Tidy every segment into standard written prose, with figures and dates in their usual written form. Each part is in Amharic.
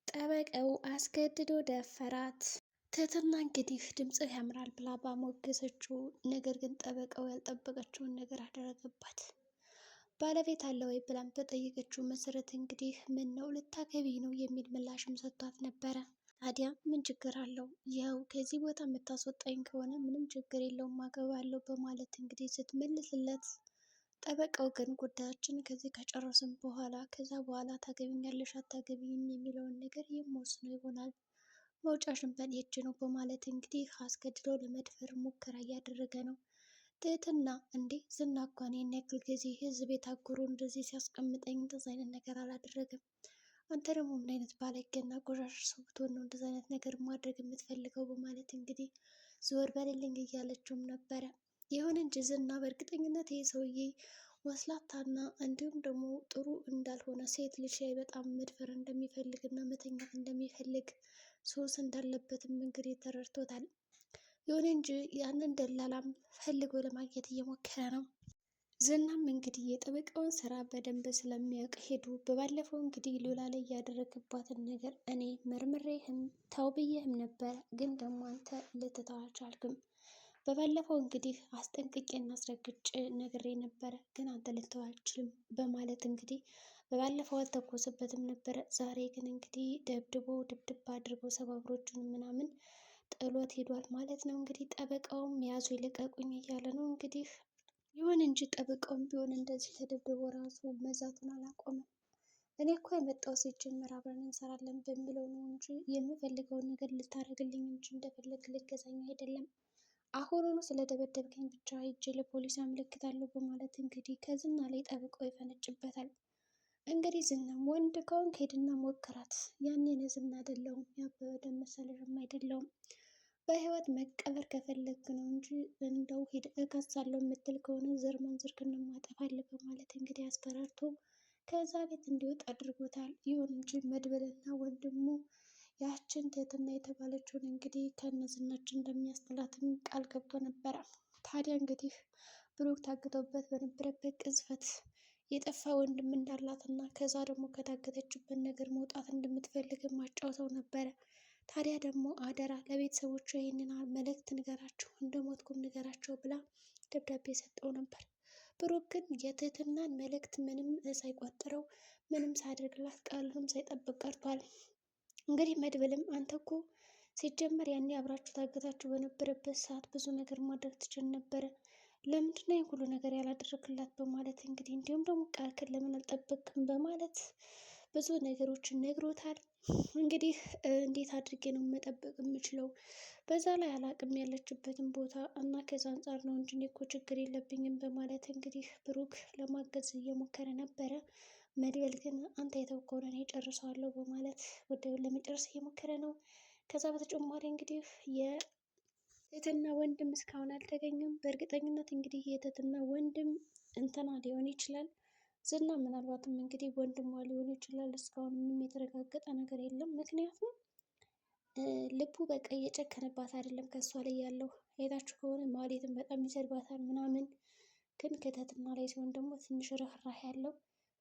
ጠበቃው አስገድዶ ደፈራት። ትህትና እንግዲህ ድምፅህ ያምራል ብላ ባሞገሰችው፣ ነገር ግን ጠበቃው ያልጠበቀችውን ነገር አደረገባት። ባለቤት አለ ወይ ብላም በጠየቀችው መሰረት እንግዲህ ምን ነው ልታገቢ ነው የሚል ምላሽም ሰጥቷት ነበረ። ታዲያ ምን ችግር አለው? ይኸው ከዚህ ቦታ የምታስወጣኝ ከሆነ ምንም ችግር የለውም አገባለሁ በማለት እንግዲህ ስትመልስለት፣ ጠበቃው ግን ጉዳያችን ከዚህ ከጨረስን በኋላ ከዛ በኋላ ታገቢኛለሽ አታገቢም የሚለውን ነገር የምወስነው ይሆናል፣ መውጫሽን በኔ እጅ ነው በማለት እንግዲህ አስገድዶ ለመድፈር ሙከራ እያደረገ ነው። ትህትና እንዴ ዝና እኮ እኔን ያክል ጊዜ ህዝብ ቤት አጉሮ እንደዚህ ሲያስቀምጠኝ እንደዚህ አይነት ነገር አላደረግም። አንተ ደግሞ ምን አይነት ባለጌና ቆሻሻ ሰው ብትሆን ነው እንደዚህ አይነት ነገር ማድረግ የምትፈልገው በማለት እንግዲህ ዞር በልልኝ እያለችውም ነበረ። ይሁን እንጂ ዝና በእርግጠኝነት ይህ ሰውዬ ወስላታና እንዲሁም ደግሞ ጥሩ እንዳልሆነ ሴት ልጅ ላይ በጣም መድፈር እንደሚፈልግ እና መተኛት እንደሚፈልግ ሱስ እንዳለበትም እንግዲህ ተረድቶታል። ይሁን እንጂ ያንን ደላላም ፈልጎ ለማግኘት እየሞከረ ነው። ዝናም እንግዲህ የጠበቃውን ስራ በደንብ ስለሚያውቅ ሄዱ። በባለፈው እንግዲህ ሉላ ላይ ያደረገባትን ነገር እኔ መርምሬህም ተው ብዬህም ነበረ፣ ግን ደግሞ አንተ ልትተው አልቻልክም። በባለፈው እንግዲህ አስጠንቅቄና አስረግጬ ነግሬ ነበረ፣ ግን አንተ ልትተው አልችልም በማለት እንግዲህ በባለፈው አልተኮሰበትም ነበረ። ዛሬ ግን እንግዲህ ደብድቦ ድብድብ አድርጎ ሰባብሮቹን ምናምን ጥሎት ሄዷል ማለት ነው። እንግዲህ ጠበቃውም ያዙ ይልቀቁኝ እያለ ነው እንግዲህ። ይሁን እንጂ ጠበቃውም ቢሆን እንደዚህ ተደብድቦ ራሱ መዛቱን አላቆመም። እኔ እኮ የመጣው ሲጀመር አብረን እንሰራለን በሚለው ነው እንጂ የምፈልገውን ነገር ልታደርግልኝ እንጂ እንደፈለግ ልገዛኝ አይደለም። አሁኑኑ ስለደበደብከኝ ብቻ ሂጄ ለፖሊስ አመለክታለሁ በማለት እንግዲህ ከዝና ላይ ጠበቃው ይፈነጭበታል። እንግዲህ ዝናም ወንድ ከሆንክ ሄድና ሞክራት፣ ያኔ እኔ ዝና አይደለሁም ያበበ ደመሰለሽም አይደለሁም። በህይወት መቀበር ከፈለግ ነው እንጂ እንደው ሂድ እከሳለሁ የምትል ከሆነ ዘር ማንዘርክን ማጠፋለህ በማለት እንግዲህ አስፈራርቶ ከዛ ቤት እንዲወጣ አድርጎታል። ይሁን እንጂ መድበልና ወንድሙ ያችን ትህትና የተባለችውን እንግዲህ ከነዝናችን እንደሚያስጥላትም ቃል ገብቶ ነበረ። ታዲያ እንግዲህ ብሩክ ታግቶበት በነበረበት ቅጽበት የጠፋ ወንድም እንዳላት እና ከዛ ደግሞ ከታገተችበት ነገር መውጣት እንደምትፈልግ ማጫውተው ነበረ። ታዲያ ደግሞ አደራ ለቤተሰቦቹ ይህንን መልእክት ንገራቸው፣ እንደሞትኩም ንገራቸው ብላ ደብዳቤ ሰጠው ነበር። ብሩክ ግን የትህትናን መልእክት ምንም ሳይቆጥረው ምንም ሳያደርግላት ቃሉንም ሳይጠብቅ ቀርቷል። እንግዲህ መድብልም አንተ እኮ ሲጀመር ያኔ አብራችሁ ታገታችሁ በነበረበት ሰዓት ብዙ ነገር ማድረግ ትችል ነበረ፣ ለምንድነው ይህ ሁሉ ነገር ያላደረግላት በማለት እንግዲህ እንዲሁም ደግሞ ቃልክን ለምን አልጠበቅም በማለት ብዙ ነገሮችን ነግሮታል። እንግዲህ እንዴት አድርጌ ነው መጠበቅ የምችለው? በዛ ላይ አላቅም ያለችበትን ቦታ እና ከዛ አንጻር ነው እንጂ እኔ እኮ ችግር የለብኝም በማለት እንግዲህ ብሩክ ለማገዝ እየሞከረ ነበረ። መድበል ግን አንተ የተውከውን እኔ ጨርሰዋለሁ በማለት ጉዳዩን ለመጨረስ እየሞከረ ነው። ከዛ በተጨማሪ እንግዲህ የትህትና ወንድም እስካሁን አልተገኘም። በእርግጠኝነት እንግዲህ የትህትና ወንድም እንትና ሊሆን ይችላል፣ ዝና ምናልባትም እንግዲህ ወንድሟ ሊሆን ይችላል። እስካሁን ምንም የተረጋገጠ ነገር የለም። ምክንያቱም ልቡ በቃ እየጨከነባት አይደለም ከእሷ ላይ ያለው። አይታችሁ ከሆነ ማህሌትን በጣም ይሰድባታል ምናምን፣ ግን ከትህትና ላይ ሲሆን ደግሞ ትንሽ ርህራሄ ያለው።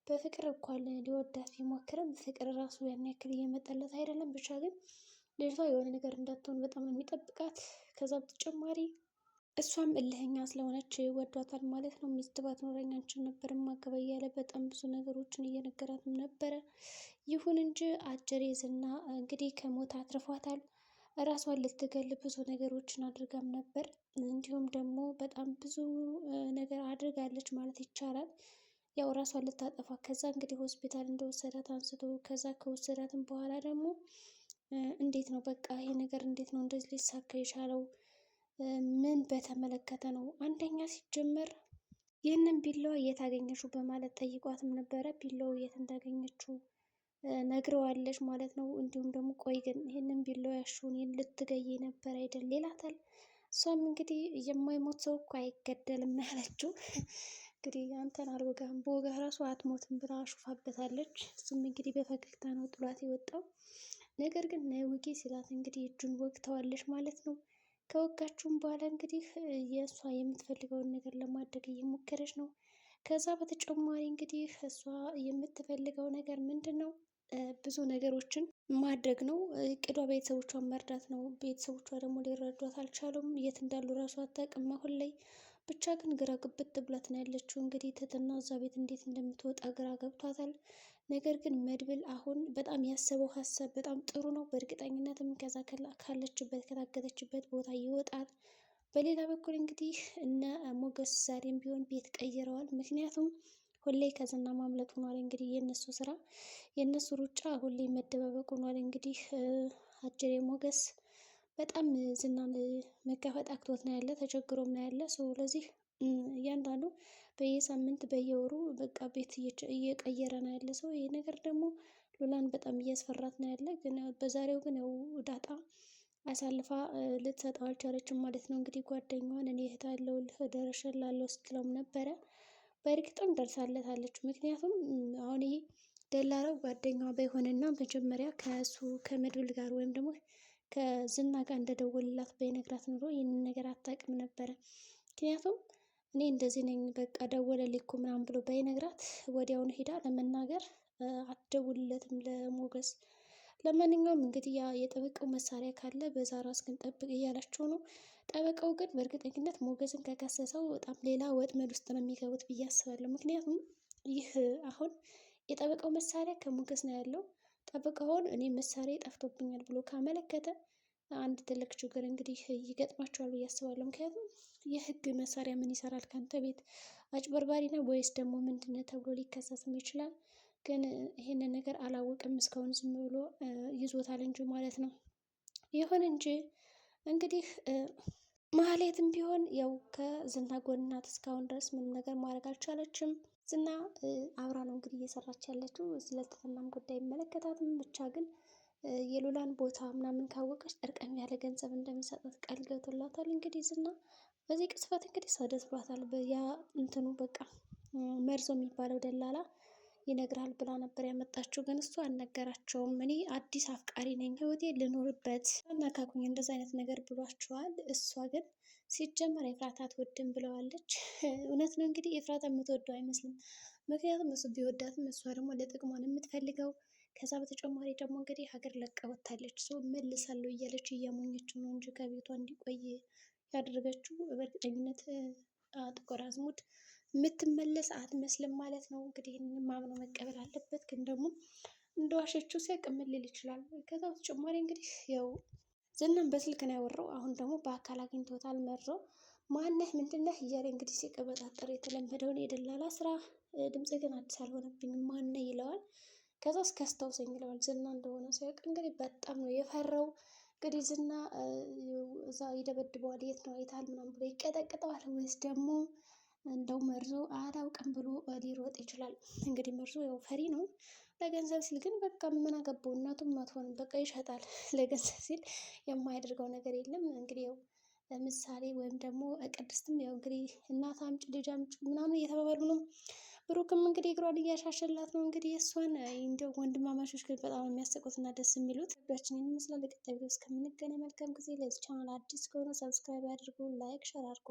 በፍቅር እንኳን ሊወዳት ቢሞክርም ፍቅር ራሱ ያን ያክል እየመጣለት አይደለም። ብቻ ግን ልጅቷ የሆነ ነገር እንዳትሆን በጣም የሚጠብቃት። ከዛ በተጨማሪ እሷም እልህኛ ስለሆነች ወዷታል ማለት ነው። ሚስት ባትኖረኝ አንቺን ነበር ማገባ እያለ በጣም ብዙ ነገሮችን እየነገራትም ነበረ። ይሁን እንጂ አጭር ዝና እንግዲህ ከሞት አትርፏታል። ራሷን ልትገል ብዙ ነገሮችን አድርጋም ነበር። እንዲሁም ደግሞ በጣም ብዙ ነገር አድርጋለች ማለት ይቻላል። ያው ራሷን ልታጠፋ ከዛ እንግዲህ ሆስፒታል እንደወሰዳት አንስቶ ከዛ ከወሰዳትም በኋላ ደግሞ እንዴት ነው በቃ ይሄ ነገር እንዴት ነው እንደዚህ ሊሳካ የቻለው? ምን በተመለከተ ነው? አንደኛ ሲጀመር ይህንን ቢላዋ የት አገኘችው በማለት ጠይቋትም ነበረ። ቢላው የት እንዳገኘችው ነግረዋለች ማለት ነው። እንዲሁም ደግሞ ቆይ ግን ይህንን ቢላዋ ያሽውን ልትገይ ነበር አይደል ይላታል። እሷም እንግዲህ የማይሞት ሰው እኮ አይገደልም ያለችው እንግዲህ አንተን አልወጋህም በወጋህ ራሱ አትሞትም ብላ አሹፋበታለች። እሱም እንግዲህ በፈገግታ ነው ጥሏት የወጣው። ነገር ግን ነይ ውጊ ሲላት እንግዲህ እጁን ወግተዋለች ማለት ነው። ከወጋችሁም በኋላ እንግዲህ የእሷ የምትፈልገውን ነገር ለማድረግ እየሞከረች ነው። ከዛ በተጨማሪ እንግዲህ እሷ የምትፈልገው ነገር ምንድን ነው? ብዙ ነገሮችን ማድረግ ነው እቅዷ። ቤተሰቦቿን መርዳት ነው። ቤተሰቦቿ ደግሞ ሊረዷት አልቻሉም። የት እንዳሉ ራሱ አታውቅም አሁን ላይ። ብቻ ግን ግራ ግብት ብላት ነው ያለችው። እንግዲህ ትህትና እዛ ቤት እንዴት እንደምትወጣ ግራ ገብቷታል። ነገር ግን መድብል አሁን በጣም ያሰበው ሀሳብ በጣም ጥሩ ነው። በእርግጠኝነትም ከዛ ካለችበት ከታገተችበት ቦታ ይወጣል። በሌላ በኩል እንግዲህ እነ ሞገስ ዛሬም ቢሆን ቤት ቀይረዋል። ምክንያቱም ሁሌ ከዝና ማምለጥ ሆኗል። እንግዲህ የእነሱ ስራ የእነሱ ሩጫ ሁሌ መደባበቅ ሆኗል። እንግዲህ አጀሬ ሞገስ በጣም ዝናን መጋፈጥ አቅቶት ነው ያለ፣ ተቸግሮም ነው ያለ ሰው። ለዚህ እያንዳንዱ በየሳምንት በየወሩ በቃ ቤት እየቀየረ ነው ያለ ሰው። ይሄ ነገር ደግሞ ሉላን በጣም እያስፈራት ነው ያለ። ግን በዛሬው ግን ያው ዳጣ አሳልፋ ልትሰጠው አልቻለችም ማለት ነው። እንግዲህ ጓደኛዋን እኔ እህታለሁ ደርሼላለሁ ስትለውም ነበረ። በእርግጥም ደርሳለታለች። ምክንያቱም አሁን ይሄ ደላላው ጓደኛዋ ባይሆንና መጀመሪያ ከእሱ ከመድብል ጋር ወይም ደግሞ ከዝና ጋር እንደደወልላት በይነግራት ኑሮ ይህንን ነገር አታውቅም ነበረ። ምክንያቱም እኔ እንደዚህ ነኝ በቃ ደወለልኝ እኮ ምናምን ብሎ ባይነግራት ወዲያውኑ ሄዳ ለመናገር አትደውልለትም ለሞገስ። ለማንኛውም እንግዲህ ያ የጠበቃው መሳሪያ ካለ በዛ ራስ ግን ጠብቅ እያላቸው ነው። ጠበቃው ግን በእርግጠኝነት ሞገስን ከከሰሰው በጣም ሌላ ወጥመድ ውስጥ ነው የሚገቡት ብዬ አስባለሁ። ምክንያቱም ይህ አሁን የጠበቃው መሳሪያ ከሞገስ ነው ያለው። ጠበቃውን እኔ መሳሪያ ጠፍቶብኛል ብሎ ካመለከተ አንድ ትልቅ ችግር እንግዲህ ይገጥማቸዋል ብዬ አስባለሁ። ምክንያቱም የህግ መሳሪያ ምን ይሰራል ከአንተ ቤት? አጭበርባሪ ነው ወይስ ደግሞ ምንድነው ተብሎ ሊከሰስም ይችላል። ግን ይሄንን ነገር አላወቅም እስካሁን ዝም ብሎ ይዞታል እንጂ ማለት ነው። ይሁን እንጂ እንግዲህ ማህሌትም ቢሆን ያው ከዝና ጎን ናት። እስካሁን ድረስ ምንም ነገር ማድረግ አልቻለችም። ዝና አብራ ነው እንግዲህ እየሰራች ያለችው። ስለ ትህትናም ጉዳይ ይመለከታትም ብቻ ግን የሉላን ቦታ ምናምን ካወቀች ጠርቀም ያለ ገንዘብ እንደሚሰጣት ቃል ገብቶላታል። እንግዲህ ዝና በዚህ ቅጽበት እንግዲህ ሰው ደስ ብሏታል። ያ እንትኑ በቃ መርዞ የሚባለው ደላላ ይነግራል ብላ ነበር ያመጣችው፣ ግን እሱ አልነገራቸውም። እኔ አዲስ አፍቃሪ ነኝ፣ ህይወቴ ልኖርበት አናካኩኝ እንደዚ አይነት ነገር ብሏቸዋል። እሷ ግን ሲጀመር ኤፍራታ አትወድም ብለዋለች። እውነት ነው እንግዲህ ኤፍራታ የምትወደው አይመስልም። ምክንያቱም እሱ ቢወዳትም እሷ ደግሞ ለጥቅሟን የምትፈልገው። ከዛ በተጨማሪ ደግሞ እንግዲህ ሀገር ለቃ ወጥታለች። ሰው መልሳለሁ እያለች እያሞኘችው ነው እንጂ ከቤቷ እንዲቆይ ያደረገችው በእርግጠኝነት ጥቁር አዝሙድ የምትመለስ አትመስልም ማለት ነው። እንግዲህ ይህንን ማምኖ መቀበል አለበት። ግን ደግሞ እንደዋሸችው ሲያውቅ ምን ሊል ይችላል? ከዛ በተጨማሪ እንግዲህ ያው ዝናም በስልክ ነው ያወራው። አሁን ደግሞ በአካል አግኝቶታል። መርዞ ማነህ ምንድነህ እያለ እንግዲህ ሲቀበጣጠር የተለመደውን የደላላ ስራ። ድምጽ ግን አዲስ አልሆነብኝም ማነህ ይለዋል። ከዛ እስከ አስታውሰኝ ይለዋል። ዝና እንደሆነ ሲያውቅ እንግዲህ በጣም ነው የፈራው። እንግዲህ ዝና እዛ ይደበድበዋል። የት ነው አይተሃል ምናምን ብሎ ይቀጠቅጠዋል። ወይስ ደግሞ እንደው መርዞ አላውቅም ብሎ ሊሮጥ ይችላል። እንግዲህ መርዞ ያው ፈሪ ነው። ለገንዘብ ሲል ግን በቃ ምን አገባው እናቱም አትሆንም በቃ ይሸጣል። ለገንዘብ ሲል የማያደርገው ነገር የለም። እንግዲህ ያው ምሳሌ ወይም ደግሞ ቅድስትም ያው እንግዲህ እናት አምጪ ልጅ አምጪ ምናምን እየተባባሉ ነው። ብሩክም እንግዲህ እግሯን እያሻሸላት ነው። እንግዲህ እሷን እንደው ወንድማማቾች ግን በጣም የሚያስቁት እና ደስ የሚሉት ቪዲዮአችን ይመስላል። ቀጣይ ቪዲዮ እስከምንገናኝ መልካም ጊዜ። ለዚህ ቻናል አዲስ ከሆነ ሰብስክራይብ ያድርጉ፣ ላይክ ሸር አድርጉ።